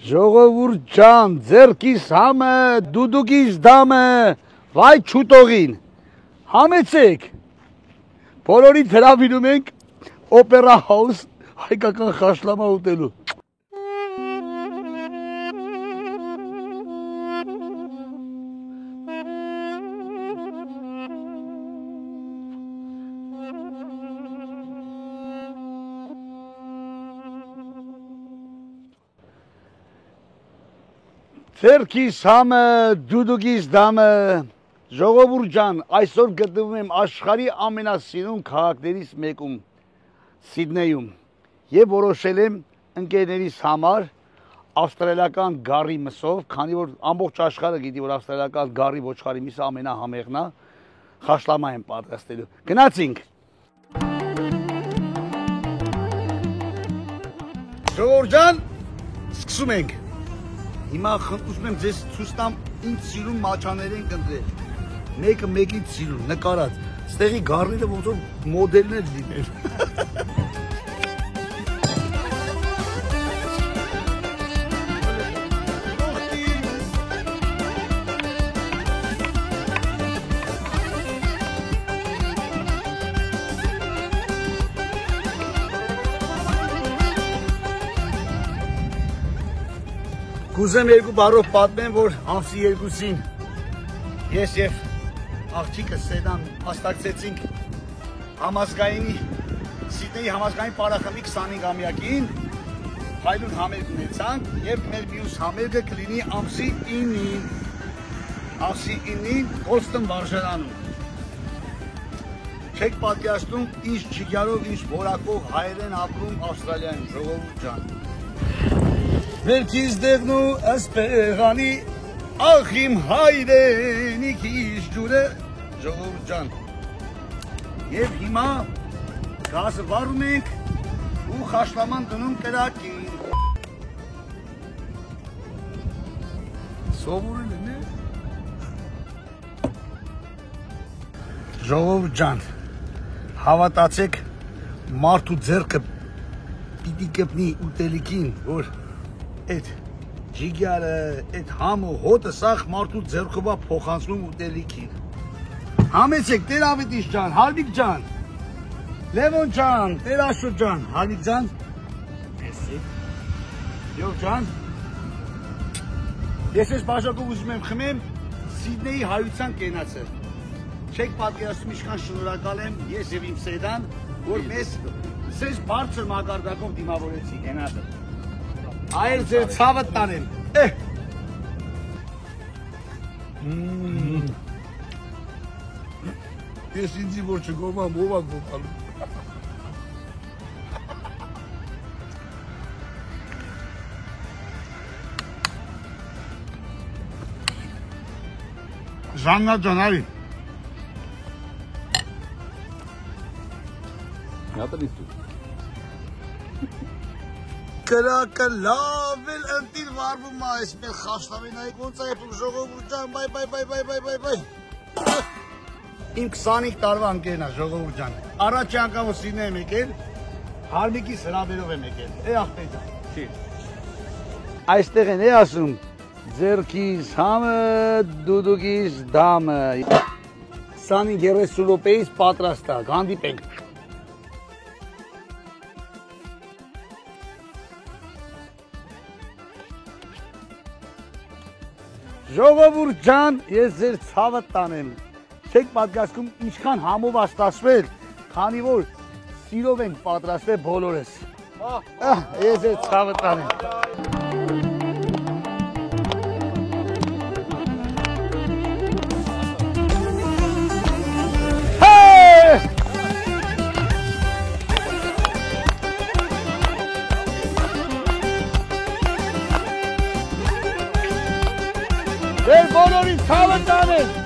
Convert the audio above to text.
Ժողովուրդ ջան, ձեռքիս համը, դուդուկիս դամը, վայ չուտողին, համեցեք, բոլորին հրավիրում ենք օպերա հաուս հայկական խաշլամա ուտելու։ Ձեռքիս համը, դուդուկիս դամը, ժողովուրդ ջան, այսօր գտնվում եմ աշխարհի ամենասիրուն քաղաքներից մեկում, Սիդնեյում, եւ որոշել եմ ընկերներիս համար ավստրալիական գառի մսով, քանի որ ամբողջ աշխարհը գիտի, որ ավստրալիական գառի ոչխարի միսը ամենահամեղն է, խաշլամա եմ պատրաստելու։ Գնացինք։ Ժողովուրդ ջան, սկսում ենք։ Հիմա ուզում եմ ձեզ ցույց տամ ինձ սիրուն մաչաներ են կընտրել։ Մեկը մեկին սիրուն, նկարած։ Ստեղի գառները ոնց որ մոդելներ լինեն։ Կուզեմ երկու բառով պատմեմ, որ ամսի 2-ին ես եւ աղջիկս Սեդան հաստատեցինք համազգայինի Սիդնեյի համազգային պարախմբի 25-ամյակին, հայլուն համերգ ունեցանք եւ մեր մյուս համերգը կլինի ամսի 9-ին, Գոլստոն վարժարանում։ Չեք պատկերացնում ինչ չիգյարով, ինչ որակով հայեր են ապրում Ավստրալիայում, ժողովուրդ ջան։ Վերքից դեղնու ասպեղանի, ախ իմ հայրենիքիս ջուրը, ժողովուրդ ջան։ Եվ հիմա գազը վառում ենք ու խաշլաման դնում կրակին։ Սովորել են, Ժողովուրդ ջան, հավատացեք, մարդու ձեռքը պիտի կպնի ուտելիքին, որ այդ ջիգյարը, այդ համը, հոտը սաղ մարդու ձեռքովա փոխանցնում ուտելիքին։ Համեցեք, Տեր Ավետիս ջան, Հարմիկ ջան, Լևոն ջան, Տեր Աշոտ ջան, Հարմիկ ջան, Յով ջան, ես ես բաժակով ուզում եմ խմեմ Սիդնեյի հայության կենացը։ Չեք պատկերացնում ինչքան շնորհակալ եմ ես եւ իմ Սեդան, որ մեզ սենց բարձր մակարդակով դիմավորեցի կենացը։ Այր ձեր ցավը տանեմ։ Ես ինձի որ չգոմամ, ով ա գոմալու։ Ժաննա ջան, արի։ Հատալիս դու։ Կրակը լավ էլ ընտիր վարվում է, այս մեր խաշլավենայի ոնց է եփում, ժողովուրդ ջան, բայ։ Իմ 25 տարվա ընկերն է, ժողովուրդ ջան։ Առաջի անգամ Սիդնեյ եմ եկել, Հարմիկիս հրավերով եմ եկել։ Ախպեր ջան։ Չի։ Այստեղ են ասում, ձեռքիս համը, դուդուկիս դամը։ 25-30 րոպեից պատրաստ է, հանդիպենք։ Ժողովուրդ ջան, ես ձեր ցավը տանեմ։ Չեք պատկերացնում ինչքան համով է ստացվել, քանի որ սիրով ենք պատրաստել բոլորս։ Ես ձեր ցավը տանեմ։ Ձեր բոլորին ցավը տանեմ։